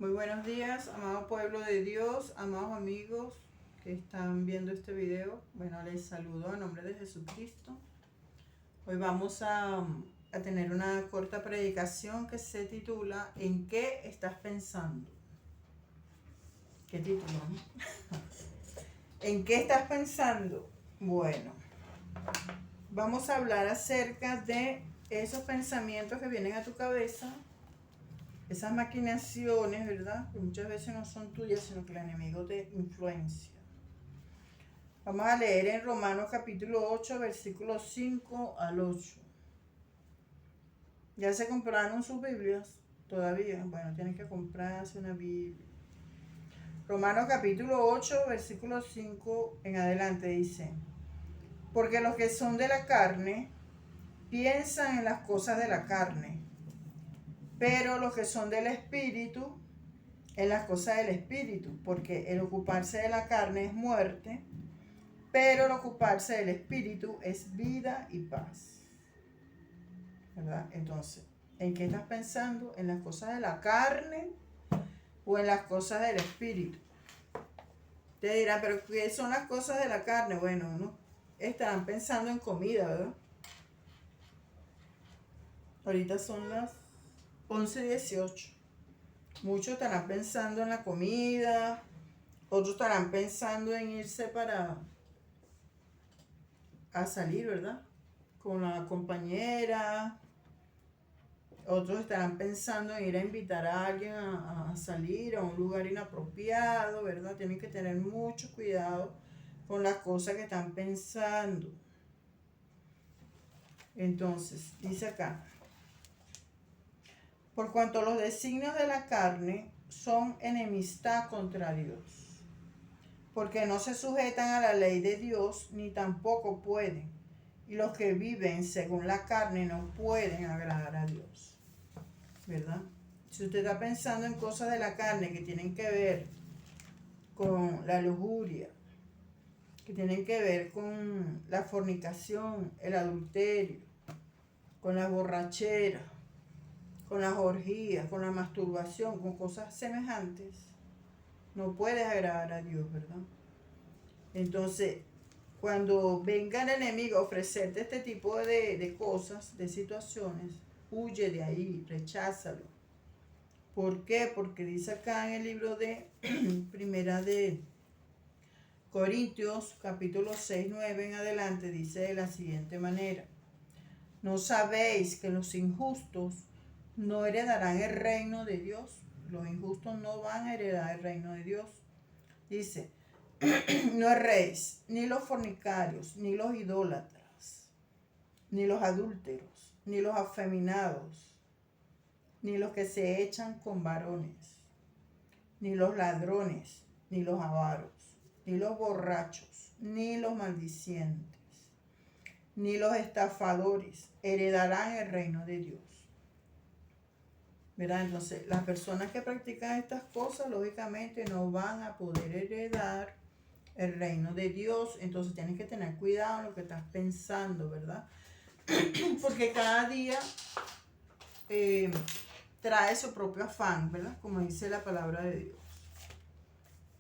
Muy buenos días, amado pueblo de Dios, amados amigos que están viendo este video. Bueno, les saludo en nombre de Jesucristo. Hoy vamos a tener una corta predicación que se titula ¿En qué estás pensando? ¿Qué título, no? ¿En qué estás pensando? Bueno, vamos a hablar acerca de esos pensamientos que vienen a tu cabeza, esas maquinaciones, ¿verdad? Que muchas veces no son tuyas, sino que el enemigo te influencia. Vamos a leer en Romanos capítulo 8, versículos 5 al 8. ¿Ya se compraron sus Biblias? Todavía. Bueno, tienen que comprarse una Biblia. Romanos capítulo 8, versículo 5 en adelante dice: Porque los que son de la carne piensan en las cosas de la carne, pero los que son del Espíritu en las cosas del Espíritu, porque el ocuparse de la carne es muerte, pero el ocuparse del Espíritu es vida y paz. ¿Verdad? Entonces, ¿en qué estás pensando? ¿En las cosas de la carne o en las cosas del Espíritu? Te dirán, ¿pero qué son las cosas de la carne? Bueno, ¿no? Estarán pensando en comida, ¿verdad? Ahorita son las 11:18. Muchos estarán pensando en la comida, otros estarán pensando en irse a salir, ¿verdad? Con la compañera. Otros estarán pensando en ir a invitar a alguien a salir a un lugar inapropiado, ¿verdad? Tienen que tener mucho cuidado con las cosas que están pensando. Entonces, dice acá: por cuanto los designios de la carne son enemistad contra Dios, porque no se sujetan a la ley de Dios, ni tampoco pueden. Y los que viven según la carne no pueden agradar a Dios, ¿verdad? Si usted está pensando en cosas de la carne que tienen que ver con la lujuria, que tienen que ver con la fornicación, el adulterio, con la borrachera, con las orgías, con la masturbación, con cosas semejantes, no puedes agradar a Dios, ¿verdad? Entonces, cuando venga el enemigo a ofrecerte este tipo de cosas, de situaciones, huye de ahí, recházalo. ¿Por qué? Porque dice acá en el libro de Primera de Corintios, capítulo 6, 9 en adelante, dice de la siguiente manera: ¿no sabéis que los injustos no heredarán el reino de Dios? Los injustos no van a heredar el reino de Dios. Dice: no erréis, ni los fornicarios, ni los idólatras, ni los adúlteros, ni los afeminados, ni los que se echan con varones, ni los ladrones, ni los avaros, ni los borrachos, ni los maldicientes, ni los estafadores heredarán el reino de Dios. ¿Verdad? Entonces, las personas que practican estas cosas, lógicamente, no van a poder heredar el reino de Dios. Entonces, tienes que tener cuidado en lo que estás pensando, ¿verdad? Porque cada día trae su propio afán, ¿verdad? Como dice la palabra de Dios.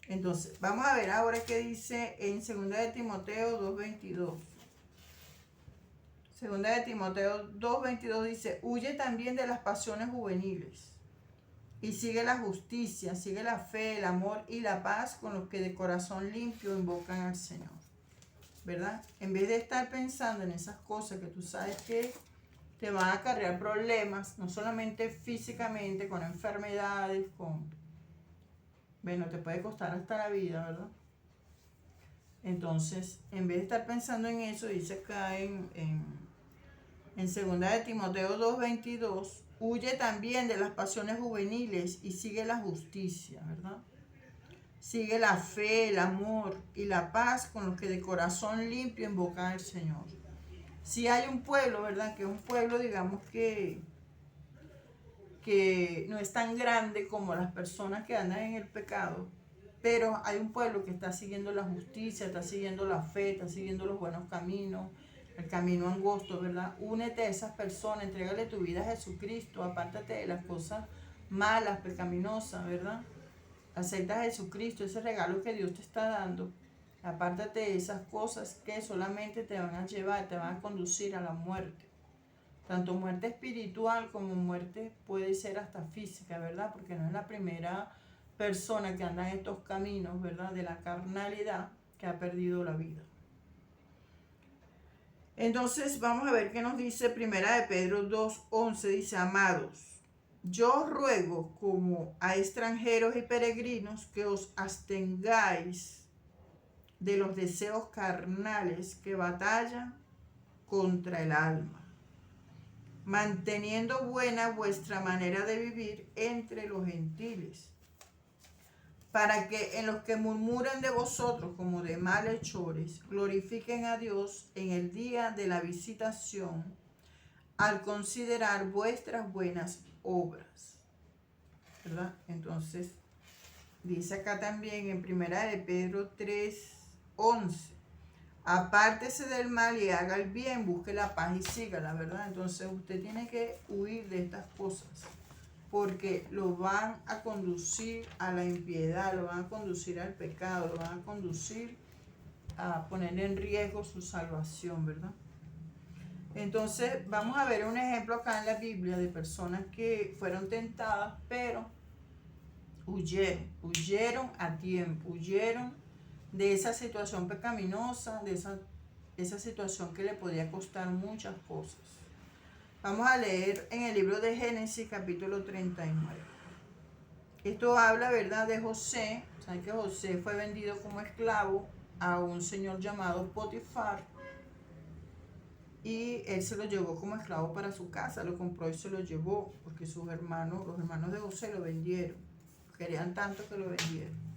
Entonces, vamos a ver ahora qué dice en 2 de Timoteo 2:22. 2 de Timoteo 2:22 dice: huye también de las pasiones juveniles y sigue la justicia, sigue la fe, el amor y la paz con los que de corazón limpio invocan al Señor, ¿verdad? En vez de estar pensando en esas cosas que tú sabes que te van a acarrear problemas, no solamente físicamente, con enfermedades, bueno, te puede costar hasta la vida, ¿verdad? Entonces, en vez de estar pensando en eso, dice acá en 2 de Timoteo 2:22, huye también de las pasiones juveniles y sigue la justicia, ¿verdad? Sigue la fe, el amor y la paz con los que de corazón limpio invocan al Señor. Si hay un pueblo, ¿verdad? Que es un pueblo, digamos, que no es tan grande como las personas que andan en el pecado, pero hay un pueblo que está siguiendo la justicia, está siguiendo la fe, está siguiendo los buenos caminos, el camino angosto, ¿verdad? Únete a esas personas, entrégale tu vida a Jesucristo, apártate de las cosas malas, pecaminosas, ¿verdad? Acepta a Jesucristo, ese regalo que Dios te está dando. Apártate de esas cosas que solamente te van a llevar, te van a conducir a la muerte. Tanto muerte espiritual como muerte puede ser hasta física, ¿verdad? Porque no es la primera persona que anda en estos caminos, ¿verdad? De la carnalidad que ha perdido la vida. Entonces vamos a ver qué nos dice Primera de Pedro 2:11. Dice: amados, yo ruego como a extranjeros y peregrinos que os abstengáis de los deseos carnales que batallan contra el alma, manteniendo buena vuestra manera de vivir entre los gentiles, para que en los que murmuran de vosotros como de malhechores, glorifiquen a Dios en el día de la visitación, al considerar vuestras buenas obras. ¿Verdad? Entonces, dice acá también en Primera de Pedro 3:11, apártese del mal y haga el bien, busque la paz y sígala, ¿verdad? Entonces usted tiene que huir de estas cosas, porque lo van a conducir a la impiedad, lo van a conducir al pecado, lo van a conducir a poner en riesgo su salvación, ¿verdad? Entonces vamos a ver un ejemplo acá en la Biblia de personas que fueron tentadas, pero huyeron a tiempo, huyeron de esa situación pecaminosa, de esa situación que le podía costar muchas cosas. Vamos a leer en el libro de Génesis capítulo 39. Esto habla, ¿verdad?, de José. Saben que José fue vendido como esclavo a un señor llamado Potifar, y él se lo llevó como esclavo para su casa, lo compró y se lo llevó, porque sus hermanos, los hermanos de José, lo vendieron. Querían tanto que lo vendieron.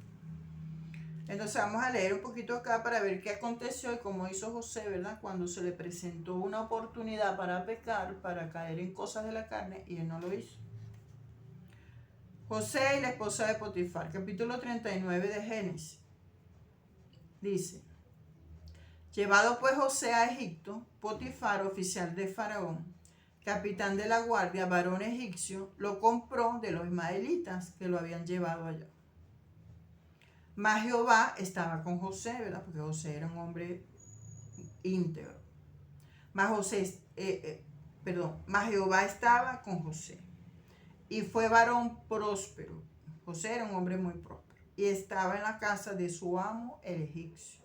Entonces vamos a leer un poquito acá para ver qué aconteció y cómo hizo José, ¿verdad? Cuando se le presentó una oportunidad para pecar, para caer en cosas de la carne, y él no lo hizo. José y la esposa de Potifar, capítulo 39 de Génesis. Dice: llevado pues José a Egipto, Potifar, oficial de Faraón, capitán de la guardia, varón egipcio, lo compró de los ismaelitas que lo habían llevado allá. Mas Jehová estaba con José, ¿verdad? Porque José era un hombre íntegro. Mas Jehová estaba con José, y fue varón próspero. José era un hombre muy próspero, y estaba en la casa de su amo, el egipcio.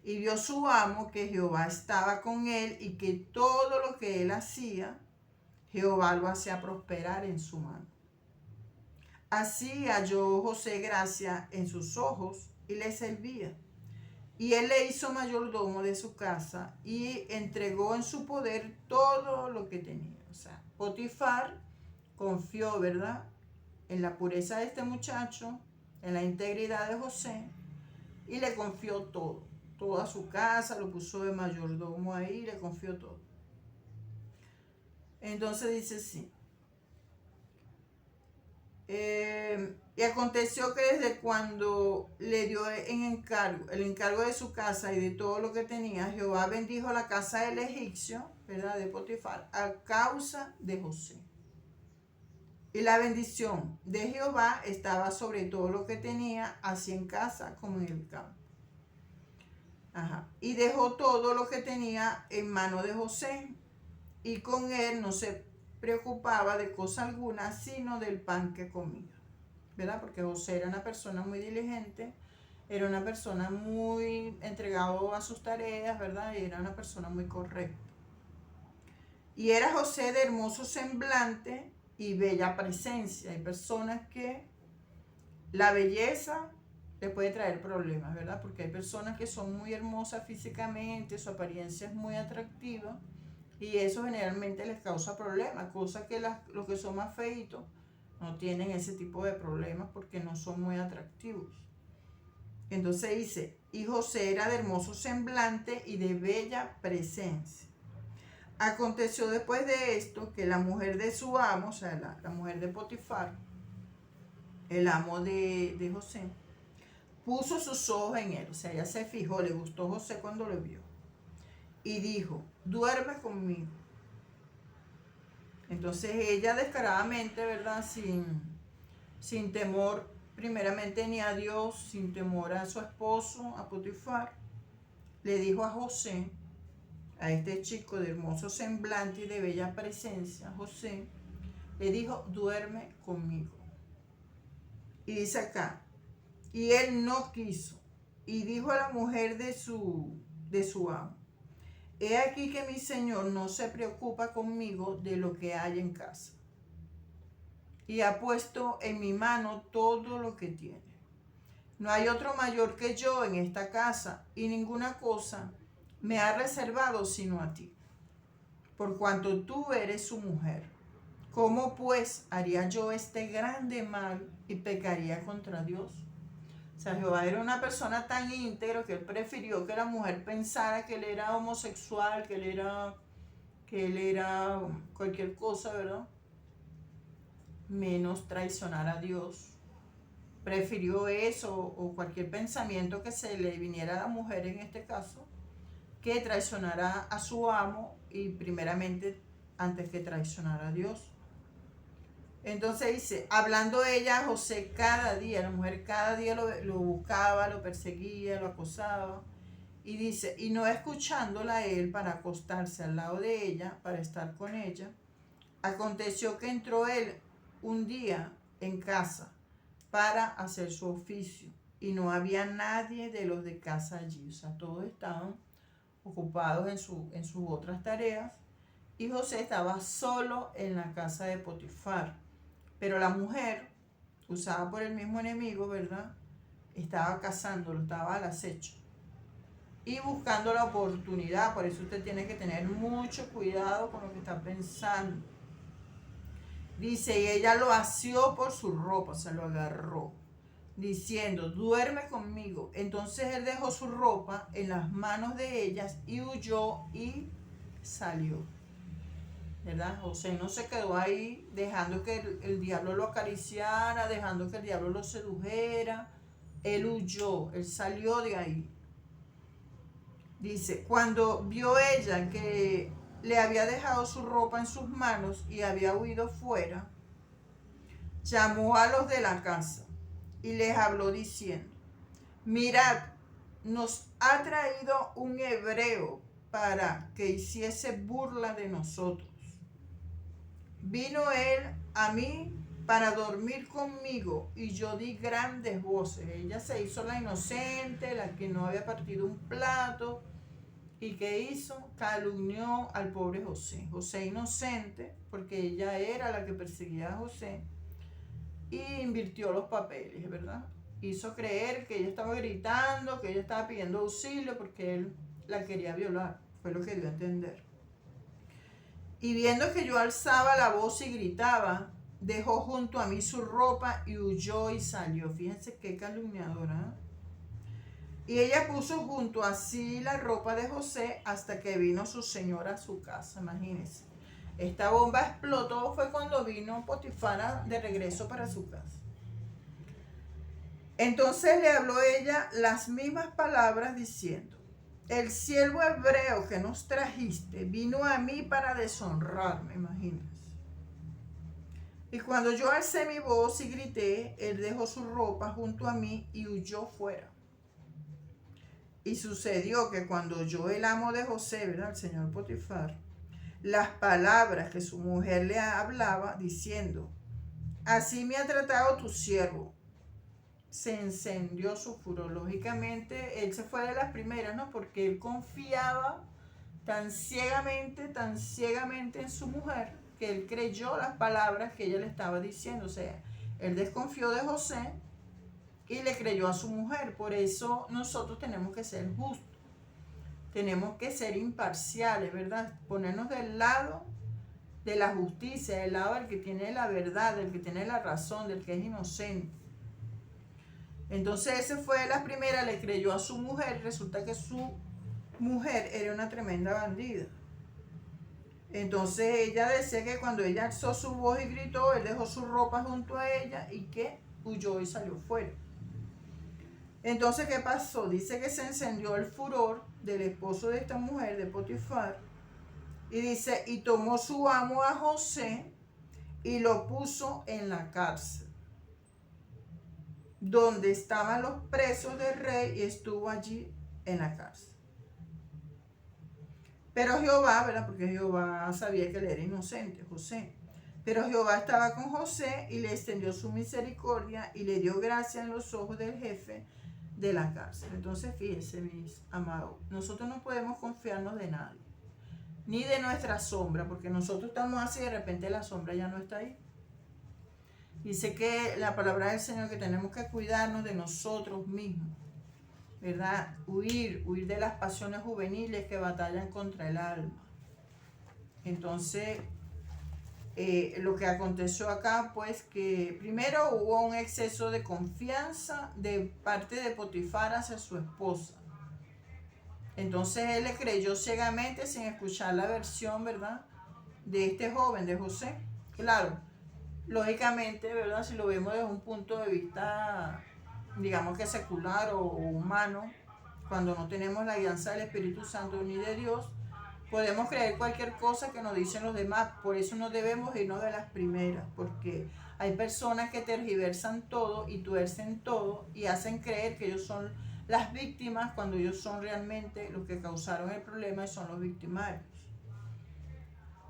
Y vio su amo que Jehová estaba con él, y que todo lo que él hacía, Jehová lo hacía prosperar en su mano. Así halló José gracia en sus ojos y le servía. Y él le hizo mayordomo de su casa y entregó en su poder todo lo que tenía. O sea, Potifar confió, ¿verdad?, en la pureza de este muchacho, en la integridad de José, y le confió todo. Toda su casa, lo puso de mayordomo ahí, le confió todo. Entonces dice sí. Y aconteció que desde cuando le dio el encargo de su casa y de todo lo que tenía, Jehová bendijo la casa del egipcio, ¿verdad?, de Potifar, a causa de José. Y la bendición de Jehová estaba sobre todo lo que tenía, así en casa como en el campo. Y dejó todo lo que tenía en mano de José, y con él no se preocupaba de cosa alguna, sino del pan que comía, ¿verdad? Porque José era una persona muy diligente, era una persona muy entregado a sus tareas, ¿verdad? Y era una persona muy correcta. Y era José de hermoso semblante y bella presencia. Hay personas que la belleza le puede traer problemas, ¿verdad? Porque hay personas que son muy hermosas físicamente, su apariencia es muy atractiva, y eso generalmente les causa problemas, cosas que los que son más feitos no tienen ese tipo de problemas porque no son muy atractivos. Entonces dice: y José era de hermoso semblante y de bella presencia. Aconteció después de esto que la mujer de su amo, o sea, la mujer de Potifar, el amo de José, puso sus ojos en él. O sea, ella se fijó, le gustó José cuando lo vio, y dijo: duerme conmigo. Entonces ella descaradamente, ¿verdad? Sin temor primeramente ni a Dios, sin temor a su esposo, a Potifar, le dijo a José, a este chico de hermoso semblante y de bella presencia, José, le dijo, duerme conmigo. Y dice acá, y él no quiso, y dijo a la mujer de su amo, he aquí que mi señor no se preocupa conmigo de lo que hay en casa, y ha puesto en mi mano todo lo que tiene. No hay otro mayor que yo en esta casa, y ninguna cosa me ha reservado sino a ti, por cuanto tú eres su mujer. ¿Cómo pues haría yo este grande mal y pecaría contra Dios? O sea, Jehová era una persona tan íntegro que él prefirió que la mujer pensara que él era homosexual, que él era cualquier cosa, ¿verdad? Menos traicionar a Dios. Prefirió eso o cualquier pensamiento que se le viniera a la mujer en este caso, que traicionara a su amo y primeramente antes que traicionar a Dios. Entonces dice, hablando ella a José cada día, la mujer cada día lo buscaba, lo perseguía, lo acosaba. Y dice, y no escuchándola él para acostarse al lado de ella, para estar con ella, aconteció que entró él un día en casa para hacer su oficio. Y no había nadie de los de casa allí, o sea, todos estaban ocupados en sus otras tareas. Y José estaba solo en la casa de Potifar. Pero la mujer, usada por el mismo enemigo, ¿verdad? Estaba cazándolo, estaba al acecho. Y buscando la oportunidad, por eso usted tiene que tener mucho cuidado con lo que está pensando. Dice, y ella lo asió por su ropa, se lo agarró, diciendo, duerme conmigo. Entonces él dejó su ropa en las manos de ellas y huyó y salió. ¿Verdad? José no se quedó ahí dejando que el diablo lo acariciara, dejando que el diablo lo sedujera. Él huyó, él salió de ahí. Dice, cuando vio ella que le había dejado su ropa en sus manos y había huido fuera, llamó a los de la casa y les habló diciendo, mirad, nos ha traído un hebreo para que hiciese burla de nosotros. Vino él a mí para dormir conmigo y yo di grandes voces. Ella se hizo la inocente, la que no había partido un plato. ¿Y qué hizo? Calumnió al pobre José. José inocente, porque ella era la que perseguía a José. Y invirtió los papeles, ¿verdad? Hizo creer que ella estaba gritando, que ella estaba pidiendo auxilio porque él la quería violar. Fue lo que dio a entender. Y viendo que yo alzaba la voz y gritaba, dejó junto a mí su ropa y huyó y salió. Fíjense qué calumniadora. Y ella puso junto a sí la ropa de José hasta que vino su señora a su casa. Imagínense. Esta bomba explotó fue cuando vino Potifar de regreso para su casa. Entonces le habló ella las mismas palabras diciendo, el siervo hebreo que nos trajiste vino a mí para deshonrarme, imagínense. Y cuando yo alcé mi voz y grité, él dejó su ropa junto a mí y huyó fuera. Y sucedió que cuando oyó el amo de José, ¿verdad? El señor Potifar, las palabras que su mujer le hablaba, diciendo, así me ha tratado tu siervo, se encendió su furor. Lógicamente, él se fue de las primeras, ¿no? Porque él confiaba tan ciegamente en su mujer, que él creyó las palabras que ella le estaba diciendo. O sea, él desconfió de José y le creyó a su mujer. Por eso nosotros tenemos que ser justos, tenemos que ser imparciales, ¿verdad? Ponernos del lado de la justicia, del lado del que tiene la verdad, del que tiene la razón, del que es inocente. Entonces ese fue la primera, le creyó a su mujer. Resulta que su mujer era una tremenda bandida. Entonces ella decía que cuando ella alzó su voz y gritó, él dejó su ropa junto a ella y que huyó y salió fuera. Entonces, ¿qué pasó? Dice que se encendió el furor del esposo de esta mujer, de Potifar, Y dice, y tomó su amo a José y lo puso en la cárcel, donde estaban los presos del rey, y estuvo allí en la cárcel. Pero Jehová, ¿verdad? Porque Jehová sabía que él era inocente, José. Pero Jehová estaba con José y le extendió su misericordia y le dio gracia en los ojos del jefe de la cárcel. Entonces, fíjense, mis amados, nosotros no podemos confiarnos de nadie, ni de nuestra sombra, porque nosotros estamos así y de repente la sombra ya no está ahí. Dice que la palabra del Señor que tenemos que cuidarnos de nosotros mismos, ¿verdad? Huir de las pasiones juveniles que batallan contra el alma. Entonces, lo que aconteció acá, pues que primero hubo un exceso de confianza de parte de Potifar hacia su esposa. Entonces él le creyó ciegamente sin escuchar la versión, ¿verdad?, de este joven, de José. Claro, lógicamente, ¿verdad?, si lo vemos desde un punto de vista, digamos que secular o humano, cuando no tenemos la guianza del Espíritu Santo ni de Dios, podemos creer cualquier cosa que nos dicen los demás. Por eso no debemos irnos de las primeras, porque hay personas que tergiversan todo y tuercen todo y hacen creer que ellos son las víctimas cuando ellos son realmente los que causaron el problema y son los victimarios.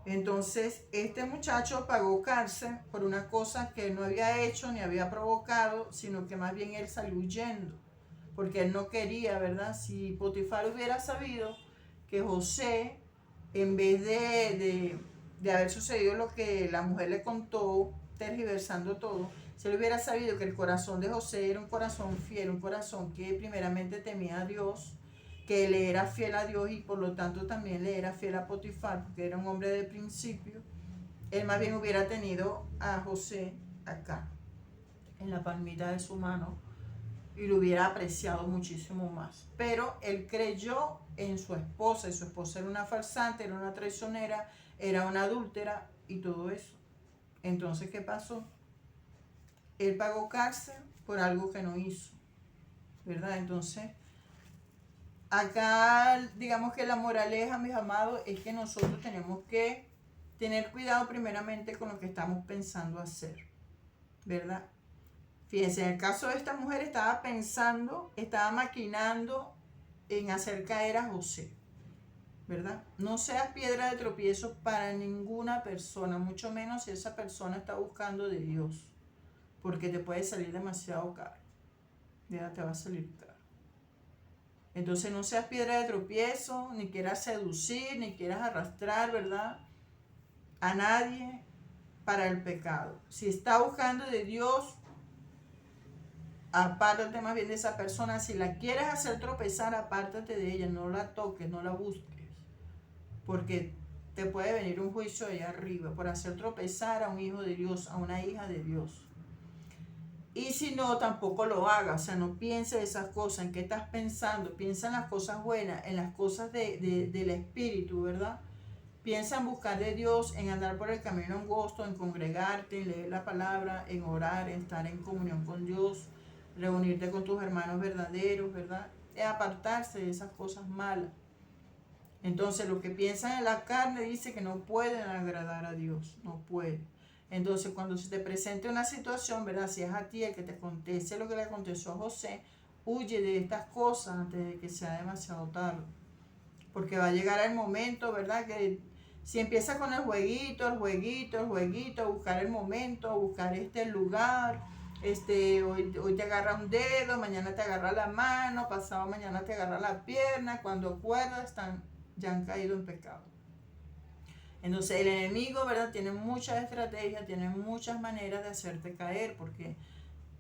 Entonces, este muchacho pagó cárcel por una cosa que no había hecho ni había provocado, sino que más bien él salió huyendo, porque él no quería, ¿verdad? Si Potifar hubiera sabido que José, en vez de haber sucedido lo que la mujer le contó, tergiversando todo, si él hubiera sabido que el corazón de José era un corazón fiel, un corazón que primeramente temía a Dios, que le era fiel a Dios y por lo tanto también le era fiel a Potifar, porque era un hombre de principio, él más bien hubiera tenido a José acá, en la palmita de su mano, y lo hubiera apreciado muchísimo más. Pero él creyó en su esposa, y su esposa era una farsante, era una traicionera, era una adúltera y todo eso. Entonces, ¿qué pasó? Él pagó cárcel por algo que no hizo, ¿verdad? Entonces, acá digamos que la moraleja, mis amados, es que nosotros tenemos que tener cuidado primeramente con lo que estamos pensando hacer, ¿verdad? Fíjense, en el caso de esta mujer estaba pensando, estaba maquinando en hacer caer a José, ¿verdad? No seas piedra de tropiezo para ninguna persona, mucho menos si esa persona está buscando de Dios, porque te puede salir demasiado caro, ¿verdad? Te va a salir caro. Entonces no seas piedra de tropiezo, ni quieras seducir, ni quieras arrastrar, ¿verdad?, a nadie para el pecado. Si está buscando de Dios, apártate más bien de esa persona. Si la quieres hacer tropezar, apártate de ella, no la toques, no la busques, porque te puede venir un juicio de allá arriba por hacer tropezar a un hijo de Dios, a una hija de Dios. Y si no, tampoco lo hagas, o sea, no pienses esas cosas, en qué estás pensando, piensa en las cosas buenas, en las cosas del Espíritu, ¿verdad? Piensa en buscar de Dios, en andar por el camino angosto, en congregarte, en leer la palabra, en orar, en estar en comunión con Dios, reunirte con tus hermanos verdaderos, ¿verdad? Es apartarse de esas cosas malas. Entonces, los que piensan en la carne dice que no pueden agradar a Dios, no pueden. Entonces, cuando se te presente una situación, ¿verdad?, si es a ti el que te acontece lo que le aconteció a José, huye de estas cosas antes de que sea demasiado tarde. Porque va a llegar el momento, ¿verdad?, que si empieza con el jueguito, a buscar el momento, a buscar este lugar, hoy te agarra un dedo, mañana te agarra la mano, pasado mañana te agarra la pierna, cuando acuerdas ya han caído en pecado. Entonces el enemigo, ¿verdad?, tiene muchas estrategias, tiene muchas maneras de hacerte caer, porque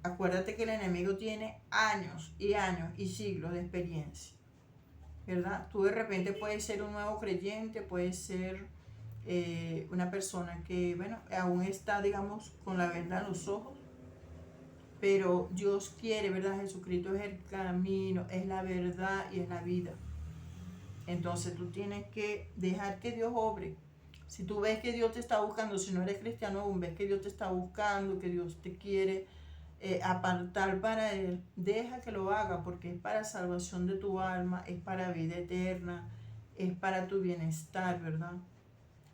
acuérdate que el enemigo tiene años y años y siglos de experiencia, ¿verdad? Tú de repente puedes ser un nuevo creyente, puedes ser una persona que, bueno, aún está, digamos, con la venda en los ojos, pero Dios quiere, ¿verdad? Jesucristo es el camino, es la verdad y es la vida. Entonces tú tienes que dejar que Dios obre. Si tú ves que Dios te está buscando, si no eres cristiano aún, ves que Dios te está buscando, que Dios te quiere apartar para Él, deja que lo haga, porque es para salvación de tu alma, es para vida eterna, es para tu bienestar, ¿verdad?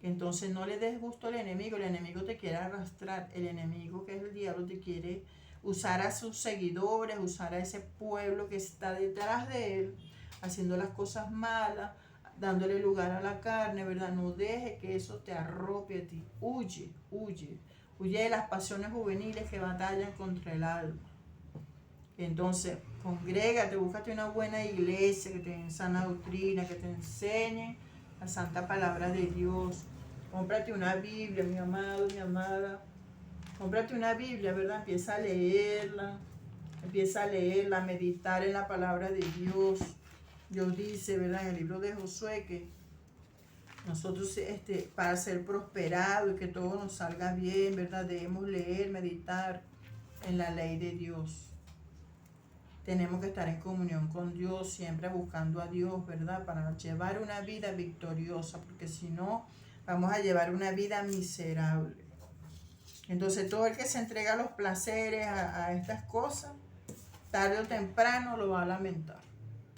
Entonces no le des gusto al enemigo. El enemigo te quiere arrastrar. El enemigo, que es el diablo, te quiere usar a sus seguidores, usar a ese pueblo que está detrás de él, haciendo las cosas malas, dándole lugar a la carne, ¿verdad? No deje que eso te arrope a ti. Huye, huye. Huye de las pasiones juveniles que batallan contra el alma. Entonces, congrégate, búscate una buena iglesia que te den sana doctrina, que te enseñe la santa palabra de Dios. Cómprate una Biblia, mi amado, mi amada. Cómprate una Biblia, ¿verdad? Empieza a leerla, a meditar en la palabra de Dios. Dios dice, ¿verdad? En el libro de Josué que nosotros, para ser prosperados y que todo nos salga bien, ¿verdad? Debemos leer, meditar en la ley de Dios. Tenemos que estar en comunión con Dios, siempre buscando a Dios, ¿verdad? Para llevar una vida victoriosa, porque si no, vamos a llevar una vida miserable. Entonces, todo el que se entrega a los placeres, a estas cosas, tarde o temprano lo va a lamentar.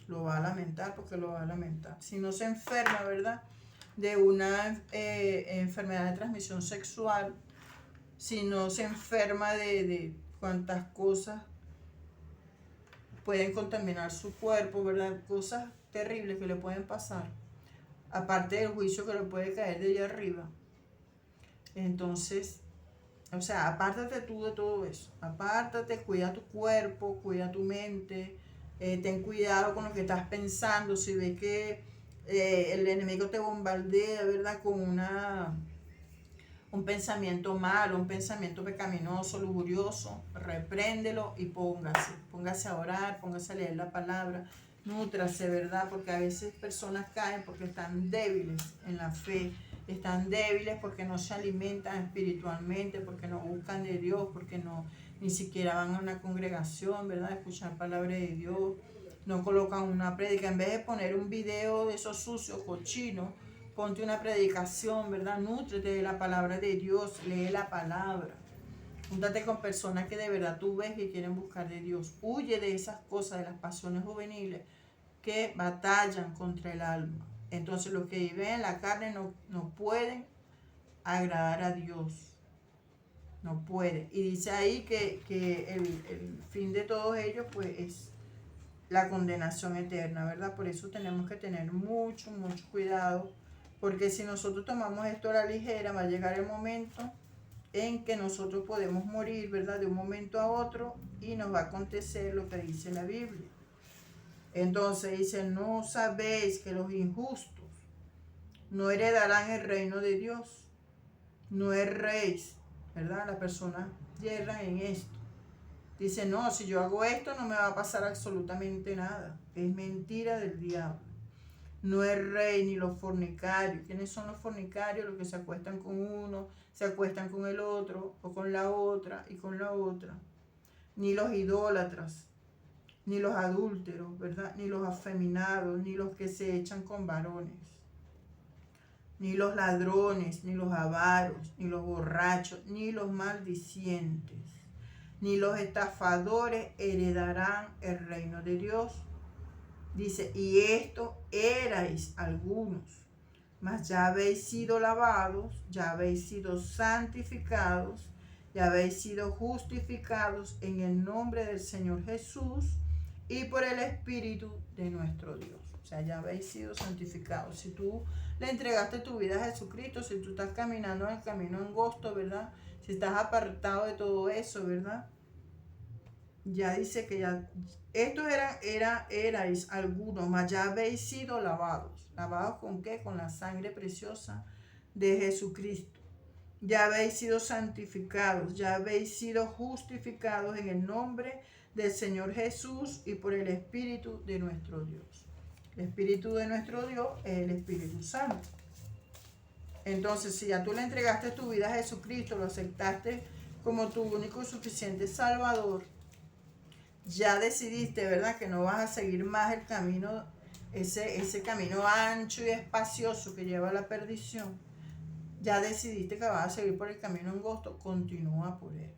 Lo va a lamentar porque lo va a lamentar. Si no se enferma, ¿verdad? De una enfermedad de transmisión sexual, si no se enferma de cuantas cosas pueden contaminar su cuerpo, ¿verdad? Cosas terribles que le pueden pasar, aparte del juicio que le puede caer de allá arriba. Entonces, o sea, apártate tú de todo eso, apártate, cuida tu cuerpo, cuida tu mente, ten cuidado con lo que estás pensando. Si ves que el enemigo te bombardea, ¿verdad? Con un pensamiento malo, un pensamiento pecaminoso, lujurioso, repréndelo y póngase a orar, póngase a leer la palabra, nútrase, ¿verdad? Porque a veces personas caen porque están débiles en la fe, están débiles porque no se alimentan espiritualmente, porque no buscan de Dios, porque ni siquiera van a una congregación, ¿verdad? Escuchar palabra de Dios, no colocan una prédica. En vez de poner un video de esos sucios, cochinos, ponte una predicación, ¿verdad? Nútrete de la palabra de Dios, lee la palabra. Júntate con personas que de verdad tú ves que quieren buscar de Dios. Huye de esas cosas, de las pasiones juveniles que batallan contra el alma. Entonces los que viven en la carne no pueden agradar a Dios. No pueden. Y dice ahí que el fin de todos ellos pues es la condenación eterna, ¿verdad? Por eso tenemos que tener mucho, mucho cuidado. Porque si nosotros tomamos esto a la ligera, va a llegar el momento en que nosotros podemos morir, ¿verdad? De un momento a otro y nos va a acontecer lo que dice la Biblia. Entonces dice, no sabéis que los injustos no heredarán el reino de Dios. No erréis, ¿verdad? Las personas yerran en esto. Dice, no, si yo hago esto no me va a pasar absolutamente nada. Es mentira del diablo. No es rey ni los fornicarios. ¿Quiénes son los fornicarios? Los que se acuestan con uno, se acuestan con el otro, o con la otra, y con la otra. Ni los idólatras, ni los adúlteros, ¿verdad? Ni los afeminados, ni los que se echan con varones. Ni los ladrones, ni los avaros, ni los borrachos, ni los maldicientes, ni los estafadores heredarán el reino de Dios. Dice, y esto erais algunos, mas ya habéis sido lavados, ya habéis sido santificados, ya habéis sido justificados en el nombre del Señor Jesús y por el Espíritu de nuestro Dios. O sea, ya habéis sido santificados. Si tú le entregaste tu vida a Jesucristo, si tú estás caminando en el camino angosto, ¿verdad? Si estás apartado de todo eso, ¿verdad? Ya dice que ya, estos erais algunos, mas ya habéis sido lavados. ¿Lavados con qué? Con la sangre preciosa de Jesucristo. Ya habéis sido santificados, ya habéis sido justificados en el nombre del Señor Jesús y por el Espíritu de nuestro Dios. El Espíritu de nuestro Dios es el Espíritu Santo. Entonces, si ya tú le entregaste tu vida a Jesucristo, lo aceptaste como tu único y suficiente Salvador, ya decidiste, ¿verdad?, que no vas a seguir más el camino, ese camino ancho y espacioso que lleva a la perdición. Ya decidiste que vas a seguir por el camino angosto, continúa por él,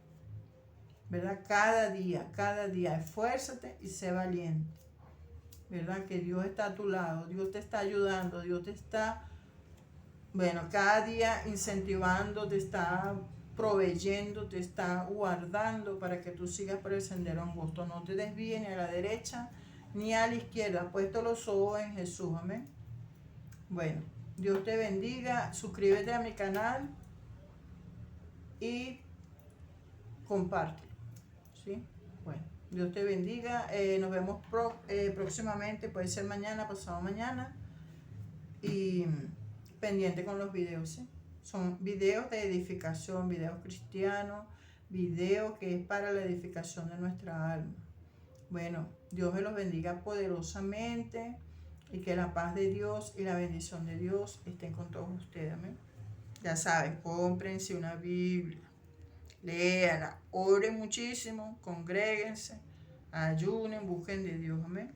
¿verdad? Cada día, esfuérzate y sé valiente, ¿verdad? Que Dios está a tu lado, Dios te está ayudando, Dios te está Bueno, cada día incentivando, te está proveyendo, te está guardando para que tú sigas por el sendero angosto. No te desvíes ni a la derecha ni a la izquierda. Puesto los ojos en Jesús. Amén. Bueno, Dios te bendiga. Suscríbete a mi canal y comparte. ¿Sí? Bueno, Dios te bendiga. Nos vemos próximamente. Puede ser mañana, pasado mañana. Y pendiente con los videos, ¿sí? Son videos de edificación, videos cristianos, videos que es para la edificación de nuestra alma. Bueno, Dios me los bendiga poderosamente y que la paz de Dios y la bendición de Dios estén con todos ustedes. Amén. Ya saben, cómprense una Biblia, léanla, oren muchísimo, congréguense, ayunen, busquen de Dios. Amén.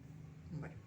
Bueno.